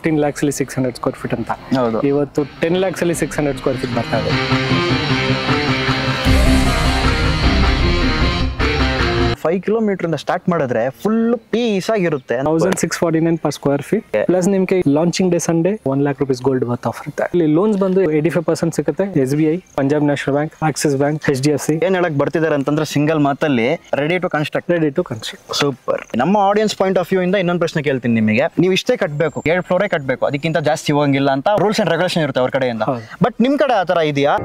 15 lakhs ಅಲ್ಲಿ 600 square feet ಅಂತ. ಇವತ್ತು 10 lakhs ಅಲ್ಲಿ 600 ಸ್ಕ್ವೇರ್ ಫೀಟ್ ಬರ್ತಾ ಇದೆ. 5 ಕಿಲೋಮೀಟರ್ ಇಂದ ಸ್ಟಾರ್ಟ್ ಮಾಡಿದ್ರೆ ಫುಲ್ ಪೀಸ್ ಆಗಿರುತ್ತೆ. 1649 per square feet ಪ್ಲಸ್ ನಿಮಗೆ launching day Sunday 1 lakh rupees gold worth offer ಇರುತ್ತೆ. ಇಲ್ಲಿ ಲೋನ್ಸ್ ಬಂದು 85% ಸಿಗುತ್ತೆ. SBI, Punjab national bank, Axis bank, HDFC. ಏನ್ ಹೇಳಕ್ ಬರ್ತಿದ್ದಾರೆ ಅಂತಂದ್ರೆ ಸಿಂಗಲ್ ಮಾತಲ್ಲಿ ರೆಡಿ ಟು ಕನ್ಸ್ಟ್ರಕ್ಟ್. ಸೂಪರ್. ನಮ್ಮ ಆಡಿಯನ್ಸ್ ಪಾಯಿಂಟ್ ಆಫ್ ವ್ಯೂ ಇಂದ ಇನ್ನೊಂದು ಪ್ರಶ್ನೆ ಕೇಳ್ತೀನಿ ನಿಮಗೆ. ನೀವು ಇಷ್ಟೇ ಕಟ್ಟಬೇಕು, 7 ಫ್ಲೋರೇ ಕಟ್ಟಬೇಕು, ಅದಕ್ಕಿಂತ ಜಾಸ್ತಿ ಹೋಗಂಗಿಲ್ಲ ಅಂತ ರೂಲ್ಸ್ ಅಂಡ್ ರೆಗ್ಯುಲೇಷನ್ ಇರುತ್ತೆ ಅವ್ರ ಕಡೆಯಿಂದ. ಬಟ್ ನಿಮ್ ಕಡೆ ಆತರ ಇದೆಯಾ?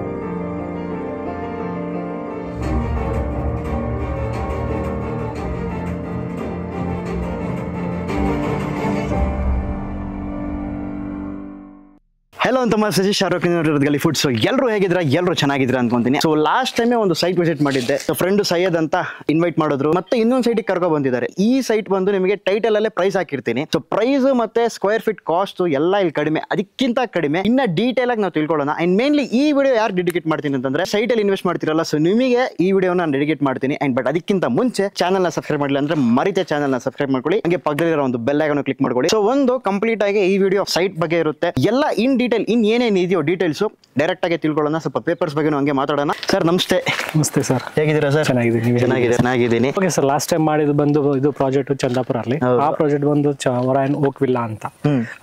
ಹೆಲೋ ಅಂತ ಸಜಿ ಶಾರುಖ್ ಗಲಿ ಫುಡ್ಸ್. ಎಲ್ಲರೂ ಹೇಗಿದ್ರ? ಎಲ್ಲರೂ ಚೆನ್ನಾಗಿದ್ರ ಅನ್ಕೊಂತೀನಿ. ಸೊ ಲಾಸ್ಟ್ ಟೈಮೇ ಒಂದು ಸೈಟ್ ವಿಸಿಟ್ ಮಾಡಿದ್ದೆ. ಫ್ರೆಂಡ್ ಸೈಯದ್ ಅಂತ ಇನ್ವೈಟ್ ಮಾಡಿದ್ರು, ಮತ್ತೆ ಇನ್ನೊಂದು ಸೈಟ್ ಕರ್ಕೊ ಬಂದಿದ್ದಾರೆ. ಈ ಸೈಟ್ ಬಂದು ನಿಮಗೆ ಟೈಟಲ್ ಅಲ್ಲೇ ಪ್ರೈಸ್ ಹಾಕಿರ್ತೀನಿ. ಸೊ ಪ್ರೈಸ್ ಮತ್ತೆ ಸ್ಕ್ವೇರ್ ಫೀಟ್ ಕಾಸ್ಟ್ ಎಲ್ಲ ಇಲ್ಲಿ ಕಡಿಮೆ, ಅದಕ್ಕಿಂತ ಕಡಿಮೆ. ಇನ್ನ ಡೀಟೇಲ್ ಆಗಿ ನಾವು ತಿಳ್ಕೊಳ್ಳೋಣ. ಅಂಡ್ ಮೇನ್ಲಿ ಈ ವಿಡಿಯೋ ಯಾರು ಡೆಡಿಕೇಟ್ ಮಾಡ್ತೀನಿ ಅಂತಂದ್ರೆ ಸೈಟ್ ಅಲ್ಲಿ ಇನ್ವೆಸ್ಟ್ ಮಾಡ್ತಿರಲ್ಲ, ಸೊ ನಿಮಗೆ ಈ ವಿಡಿಯೋ ನಾನು ಡೆಡಿಕೇಟ್ ಮಾಡ್ತೀನಿ. ಅಂಡ್ ಬಟ್ ಅದಕ್ಕಿಂತ ಮುಂಚೆ ಚಾನಲ್ ನ ಸಬ್ಸ್ಕ್ರೈಬ್ ಮಾಡಿಲ್ಲ ಅಂದ್ರೆ ಮರಿತೆ ಚಾನಲ್ ನ ಸಬ್ಸ್ಕ್ರೈಬ್ ಮಾಡ್ಕೊಳ್ಳಿ. ಹಂಗೆ ಪಕ್ಕದಲ್ಲಿರೋ ಒಂದು ಬೆಲ್ ಐಕಾನ್ ಕ್ಲಿಕ್ ಮಾಡ್ಕೊಳ್ಳಿ. ಸೊ ಒಂದು ಕಂಪ್ಲೀಟ್ ಆಗಿ ಈ ವಿಡಿಯೋ ಸೈಟ್ ಬಗ್ಗೆ ಇರುತ್ತೆ, ಎಲ್ಲ ಇನ್ ಡೀಟೇಲ್ ಇನ್ ಏನೇನು ಇದೆಯೋ ಡೀಟೇಲ್ಸ್ ಡೈರೆಕ್ಟ್ ಆಗಿ ತಿಳ್ಕೊಳ್ಳೋಣ. ಸ್ವಲ್ಪ ಪೇಪರ್ಸ್ ಬಗ್ಗೆ ಹಂಗೆ ಮಾತಾಡೋಣ. ಸರ್ ನಮಸ್ತೆ. ನಮಸ್ತೆ ಸರ್, ಹೇಗಿದ್ದೀರಾ ಸರ್? ಚೆನ್ನಾಗಿದ್ದೀನಿ. ಓಕೆ ಸರ್, ಲಾಸ್ಟ್ ಟೈಮ್ ಮಾಡಿದ್ದು ಬಂದು ಇದು ಪ್ರಾಜೆಕ್ಟ್ ಚಂದಾಪುರ ಅಲ್ಲಿ. ಆ ಪ್ರಾಜೆಕ್ಟ್ ಬಂದು ಒರಾಯನ್ ಓಕ್ ವಿಲ್ಲಾ ಅಂತ.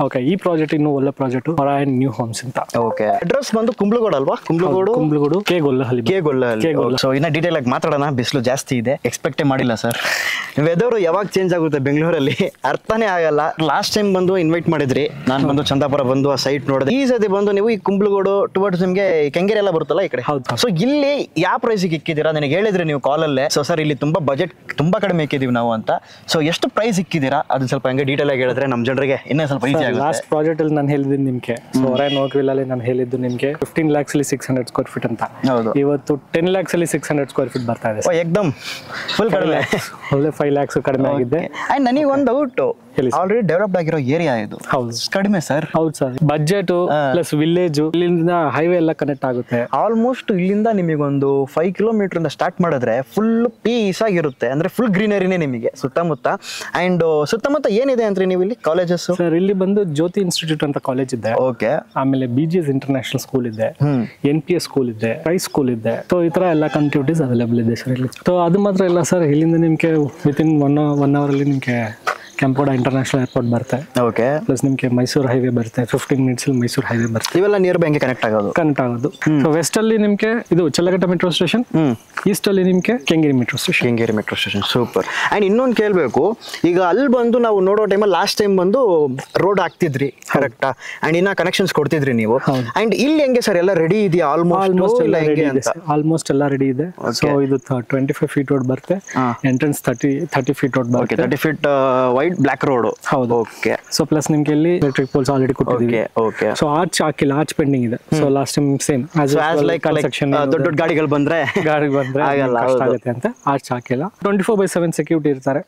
ಓಕೆ, ಈ ಪ್ರಾಜೆಕ್ಟ್ ಇನ್ನೂ ಒಳ್ಳೆ ಪ್ರಾಜೆಕ್ಟ್ ಒರಾಯನ್ ನ್ಯೂ ಹೋಮ್ಸ್ ಅಂತ. ಓಕೆ, ಅಡ್ರೆಸ್ ಬಂದು ಕುಂಬ್ಳಗೋಡು ಅಲ್ವಾ? ಕುಂಬ್ಳಗೋಡು ಕೆಗೊಲ್ಲಹಳ್ಳಿ. ಸೊ ಇನ್ನ ಡೀಟೇಲ್ ಆಗಿ ಮಾತಾಡೋಣ. ಬಿಸಿಲು ಜಾಸ್ತಿ ಇದೆ, ಎಕ್ಸ್ಪೆಕ್ಟೇ ಮಾಡಿಲ್ಲ ಸರ್. ವೆದರ್ ಯಾವಾಗ ಚೇಂಜ್ ಆಗುತ್ತೆ ಬೆಂಗಳೂರಲ್ಲಿ ಅರ್ಥನೇ ಆಗಲ್ಲ. ಲಾಸ್ಟ್ ಟೈಮ್ ಬಂದು ಇನ್ವೈಟ್ ಮಾಡಿದ್ರಿ, ನಾನು ಬಂದು ಚಂದಾಪುರ ಬಂದು ಆ ಸೈಟ್ ನೋಡಿದೆ. ಈ ಸತಿ ಬಂದು ನೀವು ಈ ಕುಂಬ್ಳಗೋಡು ಟುವರ್ಡ್ಸ್ ನಿಮ್ಗೆ ಕೆಂಗೇರಿ ಎಲ್ಲ ಬರುತ್ತಲ್ಲ ಈ ಕಡೆ. ಸೊ ಇಲ್ಲಿ ಯಾವ ಪ್ರೈಸಿಗೆ ಇಕ್ಕಿದ್ದೀರಾ? ನನಗೆ ಹೇಳಿದ್ರಿ ನೀವು ಕಾಲಲ್ಲೇ. ಸೊ ಸರ್ ಇಲ್ಲಿ ತುಂಬಾ ಬಜೆಟ್ ತುಂಬಾ ಕಡಿಮೆ ಇಕ್ಕಿದೀವಿ ನಾವು ಅಂತ. ಸೊ ಎಷ್ಟು ಪ್ರೈಸ್ ಇಕ್ಕಿದ್ದೀರಾ ಅದನ್ನ ಸ್ವಲ್ಪ ಹಂಗೆ ಡೀಟೇಲ್ ಆಗಿ ಹೇಳಿದ್ರೆ ನಮ್ಮ ಜನರಿಗೆ ಇನ್ನೂ ಸ್ವಲ್ಪ ಈಸಿ ಆಗುತ್ತೆ. ಲಾಸ್ಟ್ ಪ್ರಾಜೆಕ್ಟ್ ಅಲ್ಲಿ ನಾನು ಹೇಳಿದ್ದೀನಿ ನಿಮ್ಗೆ, ಒರಾಯನ್ ಓಕ್ ವಿಲ್ಲಾ ಅಲ್ಲಿ ನಾನು ಹೇಳಿದ್ದು ನಿಮ್ಗೆ 15 lakhs ಅಲ್ಲಿ 600 ಸ್ಕ್ವೇರ್ ಫೀಟ್ ಅಂತ. ಇವತ್ತು 10 lakhs ಅಲ್ಲಿ 600 ಸ್ಕ್ವೇರ್ ಫೀಟ್ ಬರ್ತಾ ಇದೆ. ಏಕ್ದಮ್ ಫುಲ್ ಕಡಿಮೆ, ಒಳ್ಳೆ 5 lakhs ಕಡಿಮೆ ಆಗಿದೆ. ಅಂಡ್ ನನಗೆ ಒಂದು ಡೌಟ್, ಆಲ್ರೆಡಿ ಡೆವಲಪ್ಡ್ ಆಗಿರೋ ಏರಿಯಾ ಇದು. ಹೌದು, ಕಡಿಮೆ ಸರ್. ಹೌದು ಸರ್, ಬಜೆಟ್ ಪ್ಲಸ್ ವಿಲೇಜ್, ಇಲ್ಲಿಂದ ಹೈವೇ ಎಲ್ಲ ಕನೆಕ್ಟ್ ಆಗುತ್ತೆ. ಆಲ್ಮೋಸ್ಟ್ ಇಲ್ಲಿಂದ ನಿಮಗೊಂದು 5 ಕಿಲೋಮೀಟರ್ ಇಂದ ಸ್ಟಾರ್ಟ್ ಮಾಡಿದ್ರೆ ಫುಲ್ ಪೀಸ್ ಆಗಿರುತ್ತೆ. ಅಂದ್ರೆ ಫುಲ್ ಗ್ರೀನರಿನೇ ನಿಮಗೆ ಸುತ್ತಮುತ್ತ. ಅಂಡ್ ಸುತ್ತಮುತ್ತ ಏನಿದೆ ಅಂದ್ರೆ ನೀವು ಇಲ್ಲಿ ಕಾಲೇಜಸ್? ಸರ್ ಇಲ್ಲಿ ಬಂದು ಜ್ಯೋತಿ ಇನ್ಸ್ಟಿಟ್ಯೂಟ್ ಅಂತ ಕಾಲೇಜ್ ಇದೆ. ಓಕೆ, ಆಮೇಲೆ BGS ಇಂಟರ್ನ್ಯಾಷನಲ್ ಸ್ಕೂಲ್ ಇದೆ, NPS ಸ್ಕೂಲ್ ಇದೆ, ಪ್ರೈಸ್ ಸ್ಕೂಲ್ ಇದೆ. ಸೊ ಈ ತರ ಎಲ್ಲ ಕನೆಕ್ಟಿವಿಟೀಸ್ ಅವೈಲೇಬಲ್ ಇದೆ ಸರ್ ಇಲ್ಲಿ. ಸೊ ಅದು ಮಾತ್ರ ಇಲ್ಲ ಸರ್, ಇಲ್ಲಿಂದ ನಿಮ್ಗೆ ವಿತಿನ್ ಒನ್ ಅವರ್ ಅಲ್ಲಿ ನಿಮ್ಗೆ ಕೆಂಪೋಡ ಇಂಟರ್ನ್ಯಾಷನಲ್ ಏರ್ಪೋರ್ಟ್ ಬರುತ್ತೆ. ಓಕೆ, ಪ್ಲಸ್ ನಿಮ್ಗೆ ಮೈಸೂರು ಹೈವೇ ಬರುತ್ತೆ. 15 minutes ಅಲ್ಲಿ ಮೈಸೂರು ಹೈವೇ ಬರುತ್ತೆ. ಇವೆಲ್ಲ ನಿಯರ್ ಬೈ ಕನೆಕ್ಟ್ ಆಗೋದು. ಸೊ ವೆಸ್ಟ್ ಅಲ್ಲಿ ನಿಮ್ಗೆ ಇದು ಚಲ್ಲಘಟ್ಟ ಮೆಟ್ರೋ ಸ್ಟೇಷನ್, ಈಸ್ಟ್ ಅಲ್ಲಿ ನಿಮ್ಗೆ Kengeri metro station. Super. And ಇನ್ನೊಂದು ಕೇಳಬೇಕು, ಈಗ ಅಲ್ಲಿ ಬಂದು ನಾವು ನೋಡೋ ಟೈಮಲ್ಲಿ ಲಾಸ್ಟ್ ಟೈಮ್ ಬಂದು ರೋಡ್ ಹಾಕ್ತಿದ್ರಿ ಕರೆಕ್ಟಾ? ಅಂಡ್ ಇನ್ನ ಕನೆಕ್ಷನ್ಸ್ ಕೊಡ್ತಿದ್ರಿ ನೀವು. ಅಂಡ್ ಇಲ್ಲಿ ಹೆಂಗೆ ಸರ್ ಎಲ್ಲ ರೆಡಿ ಇದೆಯಾ? ಆಲ್ಮೋಸ್ಟ್ ಎಲ್ಲ ರೆಡಿ ಇದೆ. ಸೊ ಇದು 25 feet ರೋಡ್ ಬರುತ್ತೆ. ಎಂಟ್ರೆನ್ಸ್ 30 feet ರೋಡ್ ಬರುತ್ತೆ. 30 feet ಬ್ಲಾಕ್ ರೋಡ್. ಹೌದು. ಓಕೆ. ಸೊ ಪ್ಲಸ್ ನಿಮ್ಗೆ ಇಲ್ಲಿ ಎಲೆಕ್ಟ್ರಿಕ್ ಪೋಲ್ಸ್ ಆಲ್ರೆಡಿ ಕೊಟ್ಟಿದ್ದೀವಿ. ಓಕೆ. ಸೊ ಆರ್ಚ್ ಹಾಕಿಲ್ಲ, ಆರ್ಚ್ ಪೆಂಡಿಂಗ್ ಇದೆ. So last time same like construction ದೊಡ್ಡ ಗಾಡಿಗಳು ಬಂದ್ರೆ ಆಗಲ್ಲ, ಕಷ್ಟ ಆಗುತ್ತೆ ಅಂತ ಆರ್ಚ್ ಹಾಕಿಲ್ಲ. 24/7 ಸೆಕ್ಯೂರಿಟಿ ಇರ್ತಾರೆ.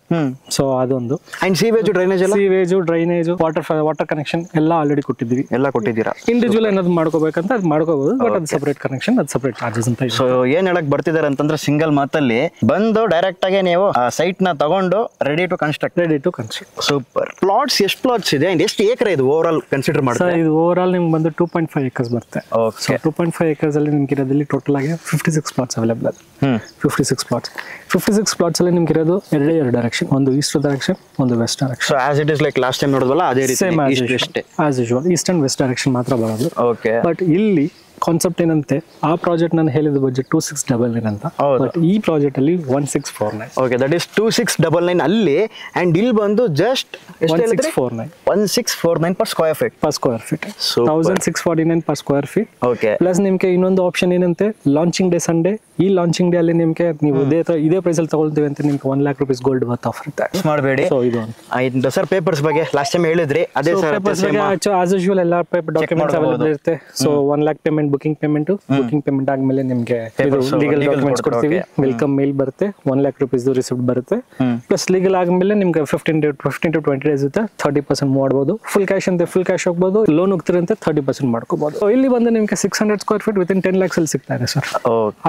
ಸೊ ಅದೊಂದು. And sewage drainage water connection ಎಲ್ಲ ಆಲ್ರೆಡಿ ಕೊಟ್ಟಿದ್ದೀವಿ. ಎಲ್ಲ ಕೊಟ್ಟಿದ್ದೀರಾ? ಇಂಡಿವಿಜುವಲ್ ಏನಾದ್ರು ಮಾಡ್ಕೋಬೇಕಂತ ಅದು ಮಾಡ್ಕೋಬಹುದು, ಬಟ್ ಅದು ಸಪರೇಟ್ ಕನೆಕ್ಷನ್, ಅದು ಸಪರೇಟ್ ಚಾರ್ಜಸ್ ಅಂತ. ಸೊ ಏನ್ ಹೇಳಕ್ ಬರ್ತಿದ್ದಾರೆ ಅಂತಂದ್ರೆ ಸಿಂಗಲ್ ಮಾತಲ್ಲಿ ಬಂದು ಡೈರೆಕ್ಟ್ ಆಗಿ ನೀವು ಸೈಟ್ ನ ತಗೊಂಡು ready to construct. Super. Plots ಎಷ್ಟು ಪ್ಲಾಟ್ಸ್ ಇದೆ ಅಂಡ್ ಎಷ್ಟು ಎಕರೆ ಇದು ಓವರ್ ಆಲ್ ಕನ್ಸಿಡರ್ ಮಾಡ್ತಾರೆ? ಇದು ಓವರ್ ಆಲ್ ನಿಮ್ಗೆ ಬಂದು 2.5 acres ಬರುತ್ತೆ. ಓಕೆ. 2.5 acres ಅಲ್ಲಿ ನಿಮ್ಗೆ ಇರೋದ್ರಲ್ಲಿ ಟೋಟಲ್ ಆಗಿ 56 plots ಅವೈಲೇಬಲ್ ಇದೆ. 56 plots ಅಲ್ಲಿ ನಿಮ್ಗೆ ಇರೋದು ಎರಡು ಡೈರೆಕ್ಷನ್, ಒಂದು ಈಸ್ಟ್ ಡೈರೆಕ್ಷನ್, ಒಂದು west direction. So as it is like last time ನೋಡಿದ್ವಲ್ಲ ಅದೇ ರೀತಿ as usual east and west direction ಮಾತ್ರ ಬರೋದು. ಓಕೆ. ಬಟ್ ಇಲ್ಲಿ ಕಾನ್ಸೆಪ್ಟ್ ಏನಂತೆ, ಆ ಪ್ರಾಜೆಕ್ಟ್ ನಾನು ಹೇಳಿದ ಬಜೆಟ್ 2699 ಅಂತ. ಬಟ್ ಈ ಪ್ರಾಜೆಕ್ಟ್ ಅಲ್ಲಿ 1649. ಓಕೆ, ದಟ್ ಇಸ್ 2699 ಅಲ್ಲಿ. ಅಂಡ್ ಇಲ್ಲಿ ಬಂದು just 1649 per square feet. 1649 per square feet. Okay. Plus ನಿಮ್ಗೆ ಇನ್ನೊಂದು ಆಪ್ಷನ್ ಏನಂತೆ, ಲಾಂಚಿಂಗ್ ಡೇ ಸಂಡೇ. ಈ ಲಾಂಚಿಂಗ್ ಡೇ ಅಲ್ಲಿ ನಿಮ್ಗೆ ನೀವು ಇದೇ ಪ್ರೈಸ್ ಅಲ್ಲಿ ತಗೊಳ್ತೀವಿ ಅಂತ ನಿಮ್ಗೆ 1 lakh rupees gold worth offer ಇರುತ್ತೆ. ಮಾಡಬೇಡಿ. ಸೊ ಇದು ಆಯ್ತು ಸರ್. ಪೇಪರ್ಸ್ ಬಗ್ಗೆ ಲಾಸ್ಟ್ ಟೈಮ್ ಹೇಳಿದ್ರಿ, ಅದೇ ಸರ್ ಆಸ್ ಯೂಶುವಲ್ ಎಲ್ಲ ಪೇಪರ್ ಡಾಕ್ಯುಮೆಂಟ್ಸ್ ಅವೈಲೇಬಲ್ ಇರುತ್ತೆ. So 1 lakh payment booking payment ಆದ್ಮೇಲೆ ನಿಮ್ಗೆ ಲೀಗಲ್ ಡಾಕ್ಯುಮೆಂಟ್ಸ್ ಕೊಡ್ತೀವಿ. ವೆಲ್ಕಮ್ ಮೇಲ್ ಬರುತ್ತೆ, 1 lakh rupees ರಿಸಿಪ್ಟ್ ಬರುತ್ತೆ. ಪ್ಲಸ್ ಲೀಗಲ್ ಆದ್ಮೇಲೆ ನಿಮ್ಗೆ 15 to 20 days ಇರುತ್ತೆ. 30% ಮಾಡ್ಬೋದು. ಫುಲ್ ಕ್ಯಾಶ್ ಅಂತ ಫುಲ್ ಕ್ಯಾಶ್ ಹೋಗ್ಬೋದು, ಲೋನ್ ಹೋಗ್ತಿರಂತೆ 30% ಮಾಡ್ಕೋಬಹುದು. ಇಲ್ಲಿ ಬಂದು ನಿಮ್ಗೆ 600 square feet ವಿತಿನ್ 10 lakhs ಅಲ್ಲಿ ಸಿಗ್ತಾ ಇದೆ ಸರ್.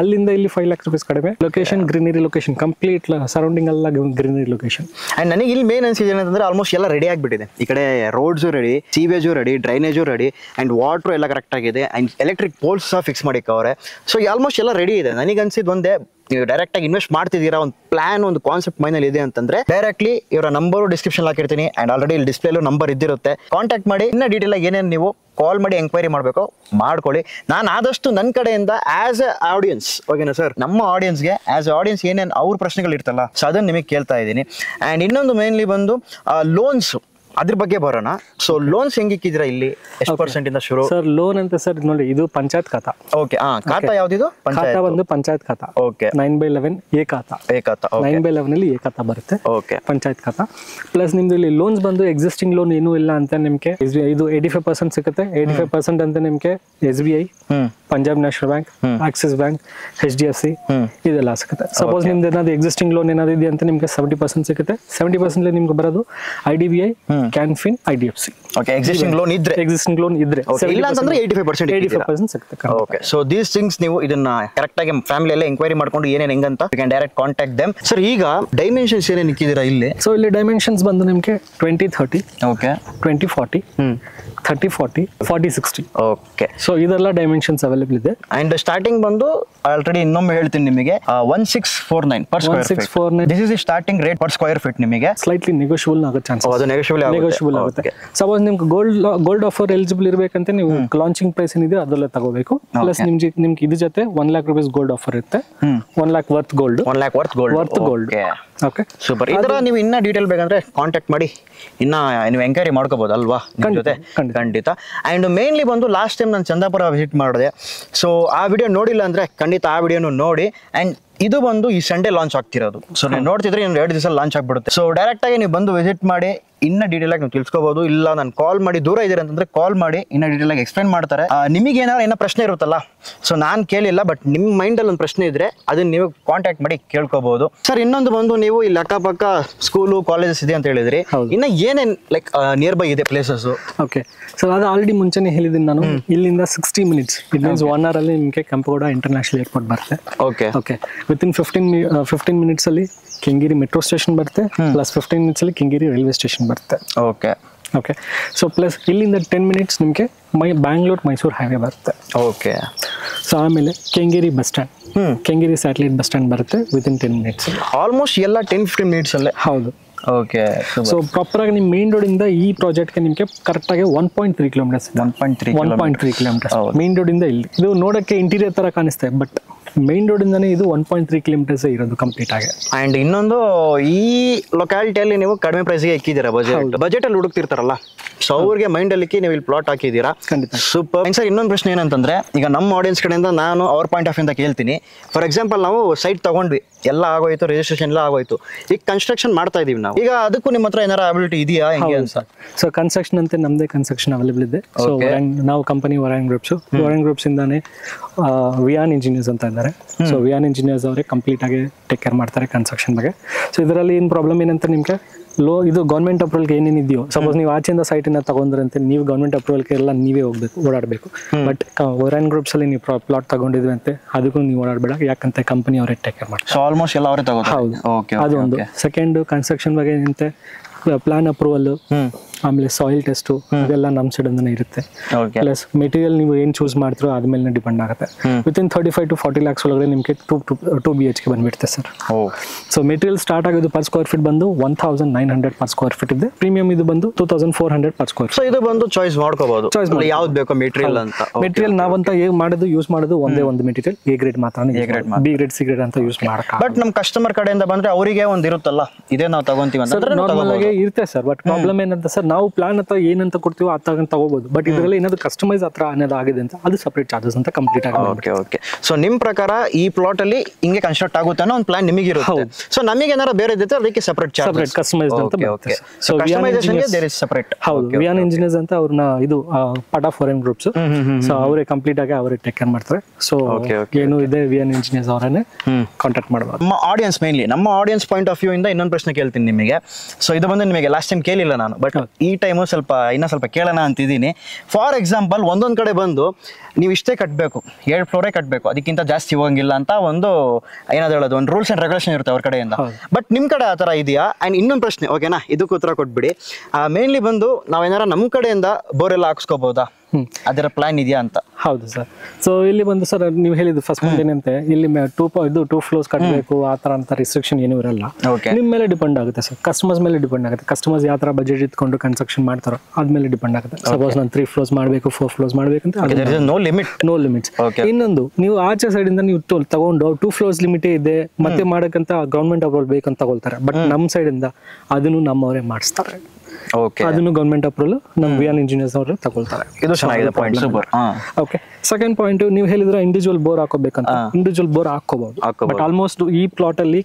ಅಲ್ಲಿಂದ ಇಲ್ಲಿ 5 lakhs rupees ಕಡಿಮೆ. Location greenery location, complete surrounding ಎಲ್ಲ ಗ್ರೀನರಿ ಲೊಕೇಶನ್. ಅಂಡ್ ನನಗೆ ಇಲ್ಲಿ ಮೇನ್ ಅನ್ಸಿದೆ ಏನಂತಂದ್ರೆ ಆಲ್ಮೋಸ್ಟ್ ಎಲ್ಲ ರೆಡಿ ಆಗಿಬಿಟ್ಟಿದೆ. ಈ ಕಡೆ roads ready, ಸೀವೇಜು ready, drainage ready, and water ಎಲ್ಲ ಕರೆಕ್ಟ್ ಆಗಿದೆ, ಅಂಡ್ ಎಲೆಕ್ಟ್ರಿಕ್ ಪೋಲ್ಸ್ ಸಹ ಫಿಕ್ಸ್ ಮಾಡಿಕ್ಕವ್ರೆ. ಸೊ ಆಲ್ಮೋಸ್ಟ್ ಎಲ್ಲ ರೆಡಿ ಇದೆ. ನನಗೆ ಅನ್ಸಿದ್ದು ಒಂದೇ, ನೀವು ಡೈರೆಕ್ಟ್ ಆಗಿ ಇನ್ವೆಸ್ಟ್ ಮಾಡ್ತಿದ್ದೀರಾ, ಒಂದು ಪ್ಲಾನ್, ಒಂದು ಕಾನ್ಸೆಪ್ಟ್ ಮೈನಲ್ಲಿ ಇದೆ ಅಂತಂದ್ರೆ ಡೈರೆಕ್ಟ್ಲಿ ಇವರ ನಂಬರು ಡಿಸ್ಕ್ರಿಪ್ಷನ್ ಹಾಕಿರ್ತೀನಿ. ಅಂಡ್ ಆಲ್ರೆಡಿ ಇಲ್ಲಿ ಡಿಸ್ಪ್ಲೇಲೂ ನಂಬರ್ ಇದ್ದಿರುತ್ತೆ, ಕಾಂಟ್ಯಾಕ್ಟ್ ಮಾಡಿ. ಇನ್ನ ಡೀಟೇಲ್ ಆಗಿ ಏನೇನು ನೀವು ಕಾಲ್ ಮಾಡಿ ಎಂಕ್ವೈರಿ ಮಾಡಬೇಕು ಮಾಡ್ಕೊಳ್ಳಿ. ನಾನು ಆದಷ್ಟು ನನ್ನ ಕಡೆಯಿಂದ ಆಸ್ ಎ ಆಡಿಯನ್ಸ್, ಓಕೆನಾ ಸರ್, ನಮ್ಮ ಆಡಿಯನ್ಸ್ಗೆ ಆಸ್ ಎ ಆಡಿಯನ್ಸ್ ಏನೇನು ಅವ್ರ ಪ್ರಶ್ನೆಗಳು ಇರ್ತಲ್ಲ, ಸೊ ಅದನ್ನು ನಿಮಗೆ ಕೇಳ್ತಾ ಇದ್ದೀನಿ. ಆ್ಯಂಡ್ ಇನ್ನೊಂದು ಮೇನ್ಲಿ ಬಂದು ಲೋನ್ಸ್, ಅದ್ರ ಬಗ್ಗೆ ಬರೋಣ. ಸೊ ಲೋನ್ಸ್ ಹೆಂಗಿಕ್ಕಿದ್ರ ಇಲ್ಲಿ, ಎಷ್ಟು ಪರ್ಸೆಂಟ್ ಇಂದ ಶುರು? ಸರ್ ಲೋನ್ ಅಂತ ಸರ್ ನೋಡಿ, ಇದು ಪಂಚಾಯತ್ ಖಾತಾ. ಓಕೆ, ಖಾತಾ ಯಾವ್ದಿದು? ಖಾತಾ ಬಂದು ಪಂಚಾಯತ್ ಖಾತಾ. ಓಕೆ, 9/11 ಎ ಖಾತಾ. 9/11 ಅಲ್ಲಿ ಎ ಖಾತಾ ಬರುತ್ತೆ. ಓಕೆ, ಪಂಚಾಯತ್ ಖಾತಾ. ಪ್ಲಸ್ ನಿಮ್ದು ಇಲ್ಲಿ ಲೋನ್ಸ್ ಬಂದು ಎಕ್ಸಿಸ್ಟಿಂಗ್ ಲೋನ್ ಏನೂ ಇಲ್ಲ ಅಂತ ನಿಮ್ಗೆ ಇದು 85% ಸಿಗುತ್ತೆ. 85% ಅಂತ ನಿಮ್ಗೆ SBI, Punjab national bank, Axis bank, HDFC ಇದೆಲ್ಲ ಸಿಗುತ್ತೆ. ಸಪೋಸ್ ನಿಮ್ದು ಏನಾದ್ರು ಎಕ್ಸಿಸ್ಟಿಂಗ್ ಲೋನ್ ಏನಾದ್ರು ಇದೆ ಅಂತ ನಿಮ್ಗೆ 70% ಸಿಗುತ್ತೆ. 70% ನಿಮ್ಗೆ ಬರೋದು IDBI, Can Fin, IDFC. Okay, existing loan ಇದ್ರೆ ಇಲ್ಲ ಅಂತಂದ್ರೆ 85% ಸಿಗುತ್ತೆ. ಓಕೆ, ಸೊ ದೀಸ್ ಥಿಂಗ್ಸ್ ನೀವು ಇದನ್ನ ಕರೆಕ್ಟ್ ಆಗಿ ಫ್ಯಾಮಿಲಿ ಎಲ್ಲ ಎಂಕ್ವೈರಿ ಮಾಡ್ಕೊಂಡು ಏನೇನು ಹೆಂಗಂತ you can direct contact them. Sir ಈಗ ಡೈಮೆನ್ಷನ್ಸ್ ಏನೇನು ಇಕ್ಕಿದ್ದೀರಾ ಇಲ್ಲಿ? ಸೊ ಇಲ್ಲಿ ಡೈಮೆನ್ಷನ್ಸ್ ಬಂದು ನಿಮಗೆ 20/30, ಓಕೆ, 20/40, 30/40, 40/60. ಓಕೆ, ಸೊ ಇದೆಲ್ಲ ಡೈಮೆನ್ಷನ್ಸ್ ಅವೈಲೇಬಲ್ ಇದೆ. ಅಂಡ್ ಸ್ಟಾರ್ಟಿಂಗ್ ಬಂದು ಆಲ್ರೆಡಿ ಇನ್ನೊಮ್ಮೆ ಹೇಳ್ತೀನಿ ನಿಮಗೆ 1649 per square feet. 1649. This is the starting rate per square feet. ನಿಮಗೆ ಸ್ಲೈಟ್ಲಿ ನೆಗೋಷಿಯಬಲ್ ಆಗೋ ಚಾನ್ಸಸ್. ಅದು ನೆಗೋಷಿಯಬಲ್ ಆಗುತ್ತೆ. ಸಪೋಸ್ ನಿಮ್ಗೆ ಗೋಲ್ಡ್ ಆಫರ್ ಎಲಿಜಿಬಲ್ ಇರಬೇಕಂತ ನೀವು ಲಾಂಚಿಂಗ್ ಪ್ರೈಸ್ ಏನಿದೆ ಅದೆಲ್ಲ ತಗೋಬೇಕು. ಪ್ಲಸ್ ನಿಮ್ಗೆ ಇದ್ರ ಜೊತೆ 1 lakh rupees ಗೋಲ್ಡ್ ಆಫರ್ ಇರುತ್ತೆ. 1 lakh worth gold. 1 lakh worth gold. Okay, super. ಇದರ ನೀವು ಇನ್ನ ಡೀಟೇಲ್ ಬೇಕಂದ್ರೆ ಕಾಂಟ್ಯಾಕ್ಟ್ ಮಾಡಿ, ಇನ್ನ ನೀವು ಎಂಕ್ವೈರಿ ಮಾಡ್ಕೋಬಹುದು ಅಲ್ವಾ ನಿಮ್ಮ ಜೊತೆ? ಖಂಡಿತ. ಅಂಡ್ ಮೇನ್ಲಿ ಬಂದು ಲಾಸ್ಟ್ ಟೈಮ್ ನಾನು ಚಂದಾಪುರ ವಿಸಿಟ್ ಮಾಡಿದೆ. ಸೊ ಆ ವಿಡಿಯೋ ನೋಡಿಲ್ಲ ಅಂದ್ರೆ ಖಂಡಿತ ಆ ವಿಡಿಯೋನು ನೋಡಿ. ಅಂಡ್ ಇದು ಬಂದು ಈ ಸಂಡೇ ಲಾಂಚ್ ಆಗ್ತಿರೋದು. ಸೊ ನೀವು ನೋಡ್ತಿದ್ರೆ ಇನ್ನು 2 ದಿವಸ ಲಾಂಚ್ ಆಗ್ಬಿಡುತ್ತೆ. ಸೊ ಡೈರೆಕ್ಟ್ ಆಗಿ ನೀವು ಬಂದು ವಿಸಿಟ್ ಮಾಡಿ ಇನ್ನ ಡೀಟೇಲ್ ಆಗಿ ನೀವು ತಿಳ್ಸ್ಕೋಬಹುದು. ಇಲ್ಲ ನಾನು ಕಾಲ್ ಮಾಡಿ, ದೂರ ಇದ್ದೀರ ಅಂತಂದ್ರೆ ಕಾಲ್ ಮಾಡಿ, ಇನ್ನ ಡೀಟೇಲ್ ಆಗಿ ಎಕ್ಸ್ಪ್ಲೈನ್ ಮಾಡ್ತಾರೆ. ನಿಮಗೆ ಏನಾದ್ರು ಪ್ರಶ್ನೆ ಇರುತ್ತಲ್ಲ, ಸೊ ನಾನು ಕೇಳಿಲ್ಲ, ಬಟ್ ನಿಮ್ಮ ಮೈಂಡಲ್ಲಿ ಒಂದು ಪ್ರಶ್ನೆ ಇದ್ರೆ ಅದನ್ನ ನೀವು ಕಾಂಟ್ಯಾಕ್ಟ್ ಮಾಡಿ ಕೇಳ್ಕೋಬಹುದು. ಸರ್ ಇನ್ನೊಂದು ಬಂದು ನೀವು ಇಲ್ಲಿ ಅಕ್ಕಪಕ್ಕ ಸ್ಕೂಲು ಕಾಲೇಜಸ್ ಇದೆ ಅಂತ ಹೇಳಿದ್ರಿ, ಇನ್ನ ಏನೇನ್ ಲೈಕ್ ನಿಯರ್ ಬೈ ಇದೆ ಪ್ಲೇಸಸ್? ಓಕೆ, ಸೊ ಅದು ಆಲ್ರೆಡಿ ಮುಂಚೆನೆ ಹೇಳಿದ್ದೀನಿ ನಾನು. ಇಲ್ಲಿಂದ 60 minutes, ಇಟ್ ಮೀನ್ಸ್ 1 hour ಅಲ್ಲಿ ನಿಮಗೆ ಕೆಂಪೇಗೌಡ ಇಂಟರ್ನ್ಯಾಷನಲ್ ಏರ್ಪೋರ್ಟ್ ಬರುತ್ತೆ. ಓಕೆ, ವಿತಿನ್ 15 minutes ಅಲ್ಲಿ ಕೆಂಗೇರಿ ಮೆಟ್ರೋ ಸ್ಟೇಷನ್ ಬರುತ್ತೆ. ಪ್ಲಸ್ 15 minutes ಅಲ್ಲಿ ಕೆಂಗೇರಿ ರೈಲ್ವೆ ಸ್ಟೇಷನ್ ಬರುತ್ತೆ. ಓಕೆ, ಸೊ ಪ್ಲಸ್ ಇಲ್ಲಿಂದ 10 minutes ನಿಮಗೆ ಬ್ಯಾಂಗ್ಳೂರ್ ಮೈಸೂರು ಹೈವೇ ಬರುತ್ತೆ. ಓಕೆ, ಸೊ ಆಮೇಲೆ Kengeri bus stand, Kengeri satellite bus stand ಬರುತ್ತೆ ವಿತಿನ್ 10 minutes. ಆಲ್ಮೋಸ್ಟ್ ಎಲ್ಲ 10-15 minutes ಅಲ್ಲೇ. ಹೌದು. ಓಕೆ, ಸೊ ಪ್ರಾಪರ್ ಆಗಿ ನಿಮ್ಮ ಮೇನ್ ರೋಡ್ ಇಂದ ಈ ಪ್ರಾಜೆಕ್ಟ್ಗೆ ನಿಮಗೆ ಕರೆಕ್ಟ್ ಆಗಿ 1.3 kilometers. 1.3 kilometers ಮೇನ್ ರೋಡ್ ಇಂದ ಇಲ್ಲಿ. ಇದು ನೋಡಕ್ಕೆ ಇಂಟೀರಿಯರ್ ತರ ಕಾಣಿಸ್ತದೆ, ಬಟ್ ಮೇನ್ ರೋಡ್ ಇಂದಾನೆ ಇದು 1.3 kilometers ಇರೋದು ಕಂಪ್ಲೀಟ್ ಆಗಿ. ಅಂಡ್ ಇನ್ನೊಂದು, ಈ ಲೊಕ್ಯಾಲಿಟಿಯಲ್ಲಿ ನೀವು ಕಡಿಮೆ ಪ್ರೈಸ್ಗೆ ಇಕ್ಕಿದ್ದೀರಾ. ಬಜೆಟ್ ಅಲ್ಲಿ ಹುಡುಕ್ತಿರ್ತಾರಲ್ಲ, ಸೊ ಅವ್ರಿಗೆ ಮೈಂಡ್ ಅಲ್ಲಿ ನೀವು ಇಲ್ಲಿ ಪ್ಲಾಟ್ ಹಾಕಿದ್ದೀರಾ. ಸೂಪರ್. ಸರ್ ಇನ್ನೊಂದು ಪ್ರಶ್ನೆ ಏನಂತಂದ್ರೆ, ಈಗ ನಮ್ಮ ಆಡಿಯನ್ಸ್ ಕಡೆಯಿಂದ ನಾನು ಅವ್ರ ಪಾಯಿಂಟ್ ಆಫ್ ಇಂದ ಕೇಳ್ತೀನಿ. ಫಾರ್ ಎಕ್ಸಾಂಪಲ್ ನಾವು ಸೈಟ್ ತಗೊಂಡ್ವಿ, ಎಲ್ಲ ಆಗೋಯ್ತು, ರಿಜಿಸ್ಟ್ರೇಷನ್ ಎಲ್ಲ ಆಗೋಯ್ತು, ಈಗ ಕನ್ಸ್ಟ್ರಕ್ಷನ್ ಮಾಡ್ತಾ ಇದೀವಿ ನಾವು. ಈಗ ಅದಕ್ಕೂ ನಿಮ್ಮ ಹತ್ರ ಏನಾರ ಅಬಿಲಿಟಿ ಇದೆಯಾ ಹೆಂಗೆ ಅಂತ? ಸೊ ಕನ್ಸ್ಟ್ರಕ್ಷನ್ ಅಂತ ನಮ್ದೇ ಕನ್ಸ್ಟ್ರಕ್ಷನ್ ಅವೈಲೇಬಲ್ ಇದೆ. ಸೊ ನಾವು ಕಂಪನಿ ವರಾನ್ ಗ್ರೂಪ್ಸ್ ಇಂದಾನೆ ವಿಯಾನ್ ಇಂಜಿನಿಯರ್ಸ್ ಅಂತ ಇದ್ದಾರೆ. ಸೊ ವಿಯಾನ್ ಇಂಜಿನಿಯರ್ಸ್ ಅವರೇ ಕಂಪ್ಲೀಟ್ ಆಗಿ ಟೇಕ್ ಕೇರ್ ಮಾಡ್ತಾರೆ ಕನ್ಸ್ಟ್ರಕ್ಷನ್ ಬಗ್ಗೆ. ಸೊ ಇದರಲ್ಲಿ ಏನು ಪ್ರಾಬ್ಲಮ್ ಏನಂತ ನಿಮ್ಗೆ ಇದು ಗೌರ್ಮೆಂಟ್ ಅಪ್ರೂವಲ್ಗೆ ಏನೇನಿದೆಯೋ, ಸಪೋಸ್ ನೀವು ಆಚೆಯಿಂದ ಸೈಟಿನ ತಗೊಂಡ್ರಂತೆ ನೀವು ಗೌರ್ಮೆಂಟ್ ಅಪ್ರೂವಲ್ಗೆ ಎಲ್ಲ ನೀವೇ ಹೋಗ್ಬೇಕು, ಓಡಾಡಬೇಕು. ಬಟ್ ವರಾನ್ ಗ್ರೂಪ್ಸ್ ಅಲ್ಲಿ ನೀವು ಪ್ಲಾಟ್ ತಗೊಂಡಿದ್ವಿ ಅಂತೆ, ಅದಕ್ಕೂ ನೀವು ಓಡಾಡಬೇಡ, ಯಾಕಂತ ಕಂಪನಿ ಅವರೇ ಟೇಕ್ ಕೇರ್ ಮಾಡ್ತಾರೆ. ಸೊ ಆಲ್ಮೋಸ್ಟ್ ಎಲ್ಲ ಅವರೇ ತಗೋತಾರೆ. ಹೌದು, ಅದೊಂದು. ಸೆಕೆಂಡ್, ಕನ್ಸ್ಟ್ರಕ್ಷನ್ ಬಗ್ಗೆ ಏನಂತೆ ಪ್ಲಾನ್ ಅಪ್ರೂವಲ್, ಆಮೇಲೆ ಸಾಯಿಲ್ ಟೆಸ್ಟ್ ಇದೆಲ್ಲ ನಮ್ಮ ಸೈಡ್ ಇಂದಾನೆ ಇರುತ್ತೆ. ಪ್ಲಸ್ ಮೆಟೀರಿಯಲ್ ನೀವು ಏನ್ ಚೂಸ್ ಮಾಡ್ತೀರೋ ಅದ್ಮೇಲೆ ಡಿಪೆಂಡ್ ಆಗುತ್ತೆ. ವಿತಿನ್ 35 to 40 lakhs ಒಳಗಡೆ ನಿಮಗೆ 2 BHK ಬಂದ್ಬಿಡುತ್ತೆ ಸರ್. ಸೊ ಮೆಟೀರಿಯಲ್ ಸ್ಟಾರ್ಟ್ ಆಗೋದು ಪರ್ ಸ್ಕ್ವೇರ್ ಫೀಟ್ ಬಂದು 1900 per square feet ಇದೆ. ಪ್ರೀಮಿಯಂ ಇದು ಬಂದು 2400 per square feet. ಸೊ ಇದು ಬಂದು ಚಾಯ್ಸ್ ಮಾಡ್ಕೋಬಹುದು, ಯಾವ್ದು ಬೇಕೋ ಮೆಟೀರಿಯಲ್ ಅಂತ. ಮೆಟೀರಿಯಲ್ ನಾವಂತ ಯೂಸ್ ಮಾಡೋದು ಒಂದೇ ಒಂದು ಮೆಟೀರಿಯಲ್, ಎ ಗ್ರೇಡ್ ಮಾತ್ರ. ಬಿ ಗ್ರೇಡ್, ಸಿ ಗ್ರೇಡ್ ಅಂತ ಯೂಸ್ ಮಾಡಕ. ಬಟ್ ನಮ್ಮ ಕಸ್ಟಮರ್ ಕಡೆಯಿಂದ ಬಂದ್ರೆ ಅವರಿಗೆ ಒಂದು ಇರುತ್ತಲ್ಲ, ಇದೇ ನಾವು ತಗೊಂತೀವಿ ಅಂತ ನಾರ್ಮಲ್ ಆಗಿ ಇರುತ್ತೆ ಸರ್. ಬಟ್ ಪ್ರಾಬ್ಲಮ್ ಏನಂತ ಸರ್, ನಾವು ಪ್ಲಾನ್ ಅಥವಾ ಏನಂತ ಕೊಡ್ತೀವೋ ಆ ತಗೋಬಹುದು. ಬಟ್ ಇದರಲ್ಲಿ ಏನಾದ್ರು ಕಸ್ಟಮೈಸ್ ಹತ್ರ ಅನ್ನೋದು ಆಗಿದೆ ಅಂತ ಅದು ಸಪರೇಟ್ ಚಾರ್ಜಸ್ ಅಂತ ಕಂಪ್ಲೀಟ್ ಆಗುತ್ತೆ. ಓಕೆ. ಸೊ ನಿಮ್ ಪ್ರಕಾರ ಈ ಪ್ಲಾಟ್ ಅಲ್ಲಿ ಹಿಂಗೆ ಕನ್ಸ್ಟ್ರಕ್ಟ್ ಆಗುತ್ತೆ ಅನ್ನೋ ಒಂದು ಪ್ಲಾನ್ ನಿಮಗೆ ಇರುತ್ತೆ. ಸೊ ನಮಗೆ ಏನಾದ್ರು ಬೇರೆ ಇದ್ರೆ ಅದಕ್ಕೆ ಸಪರೇಟ್ ಚಾರ್ಜ್, ಸಪರೇಟ್ ಕಸ್ಟಮೈಸ್ ಅಂತ ಬರುತ್ತೆ. ಸೊ ಕಸ್ಟಮೈಸೇಷನ್ ಗೆ ದೇರ್ ಇಸ್ ಸಪರೇಟ್. ಹೌದು, ವಿಯಾನ್ ಇಂಜಿನಿಯರ್ಸ್ ಅಂತ ಅವ್ರನ್ನ ಇದು part of foreign groups. So ಅವರೇ ಕಂಪ್ಲೀಟ್ ಆಗಿ ಅವರೇ ಟೇಕ್ ಕೇರ್ ಮಾಡ್ತಾರೆ. ಸೊ ಏನು ಇದೆ ವಿಯಾನ್ ಇಂಜಿನಿಯರ್ಸ್ ಅವರನ್ನೇ ಕಾಂಟ್ಯಾಕ್ಟ್ ಮಾಡಬಹುದು. ನಮ್ಮ ಆಡಿಯನ್ಸ್, ಮೇನ್ಲಿ ನಮ್ಮ ಆಡಿಯನ್ಸ್ ಪಾಯಿಂಟ್ ಆಫ್ ವ್ಯೂ ಇಂದ ಇನ್ನೊಂದು ಪ್ರಶ್ನೆ ಕೇಳ್ತೀನಿ ನಿಮಗೆ. ಸೊ ಇದು ಬಂದು ನಿಮಗೆ ಲಾಸ್ಟ್ ಟೈಮ್ ಕೇಳಿಲ್ಲ ನಾನು, ಬಟ್ ಈ ಟೈಮು ಇನ್ನೂ ಸ್ವಲ್ಪ ಕೇಳೋಣ ಅಂತಿದ್ದೀನಿ. ಫಾರ್ ಎಕ್ಸಾಂಪಲ್ ಒಂದೊಂದು ಕಡೆ ಬಂದು ನೀವು ಇಷ್ಟೇ ಕಟ್ಟಬೇಕು, 7 ಫ್ಲೋರೇ ಕಟ್ಟಬೇಕು, ಅದಕ್ಕಿಂತ ಜಾಸ್ತಿ ಹೋಗಂಗಿಲ್ಲ ಅಂತ ಒಂದು ಏನಾದ್ರು ಹೇಳೋದು, ಒಂದು ರೂಲ್ಸ್ ಆ್ಯಂಡ್ ರೆಗ್ಯುಲೇಷನ್ ಇರುತ್ತೆ ಅವ್ರ ಕಡೆಯಿಂದ. ಬಟ್ ನಿಮ್ಮ ಕಡೆ ಆ ಥರ ಇದೆಯಾ? ಆ್ಯಂಡ್ ಇನ್ನೊಂದು ಪ್ರಶ್ನೆ, ಓಕೆನಾ, ಇದಕ್ಕೂ ಉತ್ತರ ಕೊಟ್ಬಿಡಿ. ಮೇನ್ಲಿ ಬಂದು ನಾವೇನಾರ ನಮ್ಮ ಕಡೆಯಿಂದ ಬೋರೆಲ್ಲ ಹಾಕ್ಸ್ಕೋಬೋದಾ, ಅದರ ಪ್ಲಾನ್ ಇದೆಯಾ ಅಂತ? ಹೌದು ಸರ್. ಸೊ ಇಲ್ಲಿ ಬಂದು ಸರ್ ನೀವು ಹೇಳಿದ್ದು ಫಸ್ಟ್ ಪಾಯಿಂಟ್ ಏನಂತೆ, ಇಲ್ಲಿ 2 ಫ್ಲೋರ್ಸ್ ಕಟ್ಟಬೇಕು ಆ ಥರ ಅಂತ ರಿಸ್ಟ್ರಿಕ್ಷನ್ ಏನೂ ಇರಲ್ಲ. ನಿಮ್ಮ ಮೇಲೆ ಡಿಪೆಂಡ್ ಆಗುತ್ತೆ ಸರ್, ಕಸ್ಟಮರ್ಸ್ ಮೇಲೆ ಡಿಪೆಂಡ್ ಆಗುತ್ತೆ. ಕಸ್ಟಮರ್ಸ್ ಯಾವ ಥರ ಬಜೆಟ್ ಇಟ್ಕೊಂಡು ಕನ್ಸ್ಟ್ರಕ್ಷನ್ ಮಾಡ್ತಾರೋ ಅದ್ಮೇಲೆ ಡಿಪೆಂಡ್ ಆಗುತ್ತೆ. ಸಪೋಸ್ ನಾನು 3 ಫ್ಲೋರ್ಸ್ ಮಾಡಬೇಕು, 4 ಫ್ಲೋರ್ಸ್ ಮಾಡಬೇಕಂತ ನೋ ಲಿಮಿಟ್ಸ್. ಇನ್ನೊಂದು, ನೀವು ಆಚೆ ಸೈಡ್ ಇಂದ ನೀವು ತಗೊಂಡು 2 ಫ್ಲೋರ್ಸ್ ಲಿಮಿಟೇ ಇದೆ ಮತ್ತೆ ಮಾಡಕ್ಕಂತ ಗೌರ್ಮೆಂಟ್ ಅಪ್ರೂವಲ್ ಬೇಕಂತ ತಗೊಳ್ತಾರೆ. ಬಟ್ ನಮ್ಮ ಸೈಡ್ ಇಂದ ಅದನ್ನು ನಮ್ಮವರೇ ಮಾಡಿಸ್ತಾರೆ. ಅದನ್ನು ಗೌರ್ಮೆಂಟ್ ಅಪ್ರೂವಲ್ ನಮ್ಮ ವಿಯಾನ್ ಇಂಜಿನಿಯರ್ಸ್ ಅವರು ತಗೊಳ್ತಾರೆ. ಇದು ಚೆನ್ನಾಗಿದೆ point, super. Okay, second point, ನೀವು ಹೇಳಿದ್ರೆ ಇಂಡಿವಿಜುವಲ್ ಬೋರ್ ಹಾಕೋಬೇಕಂತ, ಇಂಡಿವಿಜುವಲ್ ಬೋರ್ ಹಾಕೋಬಹುದು. ಬಟ್ ಆಲ್ಮೋಸ್ಟ್ ಈ ಪ್ಲಾಟ್ ಅಲ್ಲಿ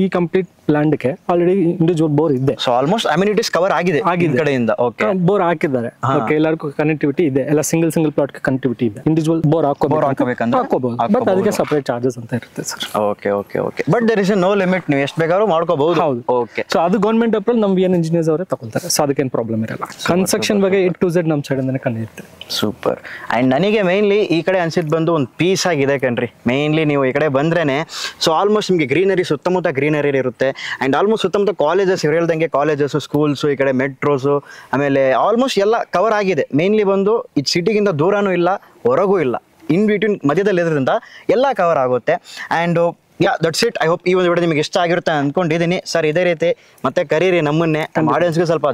ಈ ಕಂಪ್ಲೀಟ್ ಲ್ಯಾಂಡ್ ಗೆ ಆಲ್ರೆಡಿ ಇಂಡಿವಿಜುವಲ್ ಬೋರ್ ಇದೆ. ಸೊ ಆಲ್ಮೋಸ್ಟ್ ಅಮ್ಯುನಿಟೀಸ್ ಕವರ್ ಆಗಿದೆ ಕಡೆಯಿಂದ. ಓಕೆ, ಬೋರ್ ಹಾಕಿದ್ದಾರೆ. ಓಕೆ, ಎಲ್ಲರಿಗೂ ಕನೆಕ್ಟಿವಿಟಿ ಇದೆ, ಎಲ್ಲ ಸಿಂಗಲ್ ಪ್ಲಾಟ್ ಗೆ ಕನೆಕ್ಟಿವಿಟಿ ಇದೆ. ಇಂಡಿವಿಜುವಲ್ ಬೋರ್ ಹಾಕೋಬಹುದು, ಬಟ್ ಅದಕ್ಕೆ ಸಪರೇಟ್ ಚಾರ್ಜಸ್ ಅಂತ ಇರುತ್ತೆ sir. Okay okay okay, but there is no limit, ನೀವು ಎಷ್ಟು ಬೇಕಾದ್ರೂ ಮಾಡ್ಕೋಬಹುದು. ಹೌದು. ಓಕೆ, ಸೊ ಅದು ಗೌರ್ಮೆಂಟ್ ಅಪ್ರೂವಲ್ ನಮ್ಮ ವಿಯಾನ್ ಇಂಜಿನಿಯರ್ಸ್ ಅವರೇ ತಗೊಳ್ತಾರೆ. ಸೊ ಅದಕ್ಕೇನು ಪ್ರಾಬ್ಲಮ್ ಇರಲ್ಲ. ಕನ್ಸ್ಟ್ರಕ್ಷನ್ ಬಗ್ಗೆ A to Z ನಮ್ಮ ಸೈಡ್ ಇಂದಾನೆ ಕಂಡಿರುತ್ತೆ. ಸೂಪರ್. ಅಂಡ್ ನನಗೆ ಮೇನ್ಲಿ ಈ ಕಡೆ ಅನ್ಸಿದ್ ಬಂದು ಒಂದು ಪೀಸ್ ಆಗಿದೆ ಕಣ್ರಿ. ಮೇನ್ಲಿ ನೀವು ಈ ಕಡೆ ಬಂದ್ರೇನೆ ಸೊ ಆಲ್ಮೋಸ್ಟ್ ನಿಮಗೆ ಗ್ರೀನರಿ, ಸುತ್ತಮುತ್ತ ಗ್ರೀನರಿ ಇರುತ್ತೆ. ಅಂಡ್ ಆಲ್ಮೋಸ್ಟ್ ಸುತ್ತಮುತ್ತ ಕಾಲೇಜಸ್, ಇವ್ರು ಹೇಳ್ದಂಗೆ ಕಾಲೇಜಸ್, ಸ್ಕೂಲ್ಸ್, ಈ ಕಡೆ ಮೆಟ್ರೋಸು, ಆಮೇಲೆ ಆಲ್ಮೋಸ್ಟ್ ಎಲ್ಲ ಕವರ್ ಆಗಿದೆ. ಮೇನ್ಲಿ ಬಂದು ಈ ಸಿಟಿಗಿಂತ ದೂರನೂ ಇಲ್ಲ, ಹೊರಗೂ ಇಲ್ಲ, ಇನ್ ಬಿಟ್ವೀನ್ ಮಧ್ಯದಲ್ಲಿ ಇರೋದ್ರಿಂದ ಎಲ್ಲ ಕವರ್ ಆಗುತ್ತೆ. And yeah, that's it. I hope ಈ ಒಂದು ವಿಡಿಯೋ ನಿಮಗೆ ಇಷ್ಟ ಆಗಿರುತ್ತೆ ಅನ್ಕೊಂಡಿದ್ದೀನಿ ಸರ್. ಇದೇ ರೀತಿ ಮತ್ತೆ ಕರೀರಿ ನಮ್ಮನ್ನೇ, ನಮ್ಮ ಆಡಿಯನ್ಸ್ಗೆ ಸ್ವಲ್ಪ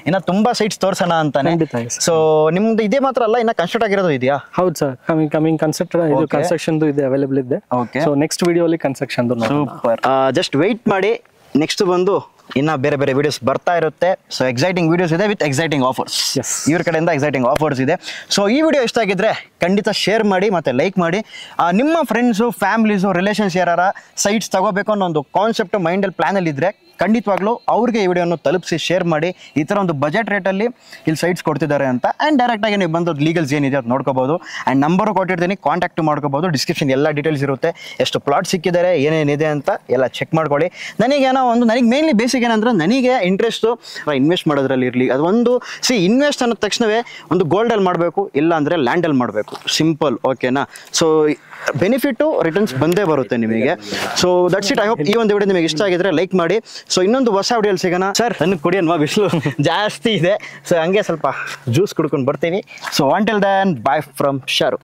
ಇನ್ನ ತುಂಬಾ ಸೈಟ್ಸ್ ತೋರ್ಸೋಣ ಅಂತಾನೆ. ಸೊ ನಿಮ್ದು ಇದೇ ಮಾತ್ರ ಅಲ್ಲ, ಇನ್ನ ಕನ್ಸ್ಟ್ರಕ್ಟ್ ಆಗಿರೋದು ಇದೆಯಾ? ಹೌದು ಸರ್, ಕಮಿಂಗ್ ಕನ್ಸ್ಟ್ರಕ್ಷನ್ ಇದೆ, ಅವೈಲೇಬಲ್ ಇದೆ. ಸೊ ನೆಕ್ಸ್ಟ್ ವಿಡಿಯೋ ಅಲ್ಲಿ ಕನ್ಸ್ಟ್ರಕ್ಷನ್. ಸೂಪರ್. ಜಸ್ಟ್ ವೆಯ್ಟ್ ಮಾಡಿ, ನೆಕ್ಸ್ಟ್ ಬಂದು ಇನ್ನ ಬೇರೆ ಬೇರೆ ವಿಡಿಯೋಸ್ ಬರ್ತಾ ಇರುತ್ತೆ. ಸೊ ಎಕ್ಸೈಟಿಂಗ್ ವಿಡಿಯೋಸ್ ಇದೆ ವಿತ್ ಎಕ್ಸೈಟಿಂಗ್ ಆಫರ್ಸ್. ಇವ್ರ ಕಡೆಯಿಂದ ಎಕ್ಸೈಟಿಂಗ್ ಆಫರ್ಸ್ ಇದೆ. ಸೊ ಈ ವಿಡಿಯೋ ಇಷ್ಟ ಆಗಿದ್ರೆ ಖಂಡಿತ ಶೇರ್ ಮಾಡಿ ಮತ್ತೆ ಲೈಕ್ ಮಾಡಿ. ನಿಮ್ಮ ಫ್ರೆಂಡ್ಸು, ಫ್ಯಾಮಿಲೀಸು, ರಿಲೇಷನ್ಸ್ ಯಾರ ಸೈಟ್ಸ್ ತಗೋಬೇಕು ಅನ್ನೋ ಒಂದು ಕಾನ್ಸೆಪ್ಟ್ ಮೈಂಡಲ್ಲಿ ಪ್ಲಾನಲ್ಲಿ ಇದ್ರೆ ಖಂಡಿತವಾಗ್ಲೂ ಅವ್ರಿಗೆ ಈ ವಿಡಿಯೋನ ತಲುಪಿಸಿ ಶೇರ್ ಮಾಡಿ. ಈ ಥರ ಒಂದು ಬಜೆಟ್ ರೇಟಲ್ಲಿ ಇಲ್ಲಿ ಸೈಟ್ಸ್ ಕೊಡ್ತಿದ್ದಾರೆ ಅಂತ. ಆ್ಯಂಡ್ ಡೈರೆಕ್ಟಾಗಿ ನೀವು ಬಂದು ಲೀಗಲ್ಸ್ ಏನಿದೆ ಅದು ನೋಡ್ಕೋಬೋದು. ಆ್ಯಂಡ್ ನಂಬರು ಕೊಟ್ಟಿರ್ತೀನಿ, ಕಾಂಟ್ಯಾಕ್ಟ್ ಮಾಡ್ಕೋಬೋದು. ಡಿಸ್ಕ್ರಿಪ್ಷನ್ ಎಲ್ಲ ಡೀಟೇಲ್ಸ್ ಇರುತ್ತೆ, ಎಷ್ಟು ಪ್ಲಾಟ್ ಸಿಕ್ಕಿದ್ದಾರೆ, ಏನೇನಿದೆ ಅಂತ ಎಲ್ಲ ಚೆಕ್ ಮಾಡ್ಕೊಳ್ಳಿ. ನನಗೆ ಮೇನ್ಲಿ ಬೇಸಿಕ್ ಏನಂದ್ರೆ, ನನಗೆ ಇಂಟ್ರೆಸ್ಟು ಇನ್ವೆಸ್ಟ್ ಮಾಡೋದ್ರಲ್ಲಿ ಇರಲಿ. ಅದು ಒಂದು ಇನ್ವೆಸ್ಟ್ ಅನ್ನೋ ತಕ್ಷಣವೇ ಒಂದು ಗೋಲ್ಡಲ್ಲಿ ಮಾಡಬೇಕು, ಇಲ್ಲ ಅಂದರೆ ಲ್ಯಾಂಡಲ್ಲಿ ಮಾಡಬೇಕು, ಸಿಂಪಲ್. ಓಕೆನಾ? ಸೊ ಬೆನಿಫಿಟ್ಟು ರಿಟರ್ನ್ಸ್ ಬಂದೇ ಬರುತ್ತೆ ನಿಮಗೆ. So that's it. I hope ಈ ಒಂದು ವಿಡಿಯೋ ನಿಮಗೆ ಇಷ್ಟ ಆಗಿದ್ರೆ ಲೈಕ್ ಮಾಡಿ. ಸೊ ಇನ್ನೊಂದು ಹೊಸ ವಿಡಿಯೋಲಿ ಸಿಗೋಣ. ಸರ್ ನನಗೆ ಕುಡಿಯೋಣ, ಬಿಸಿಲು ಜಾಸ್ತಿ ಇದೆ. ಸೊ ಹಂಗೆ ಸ್ವಲ್ಪ ಜ್ಯೂಸ್ ಕುಡ್ಕೊಂಡು ಬರ್ತೀವಿ. So until then, bye from Sharu.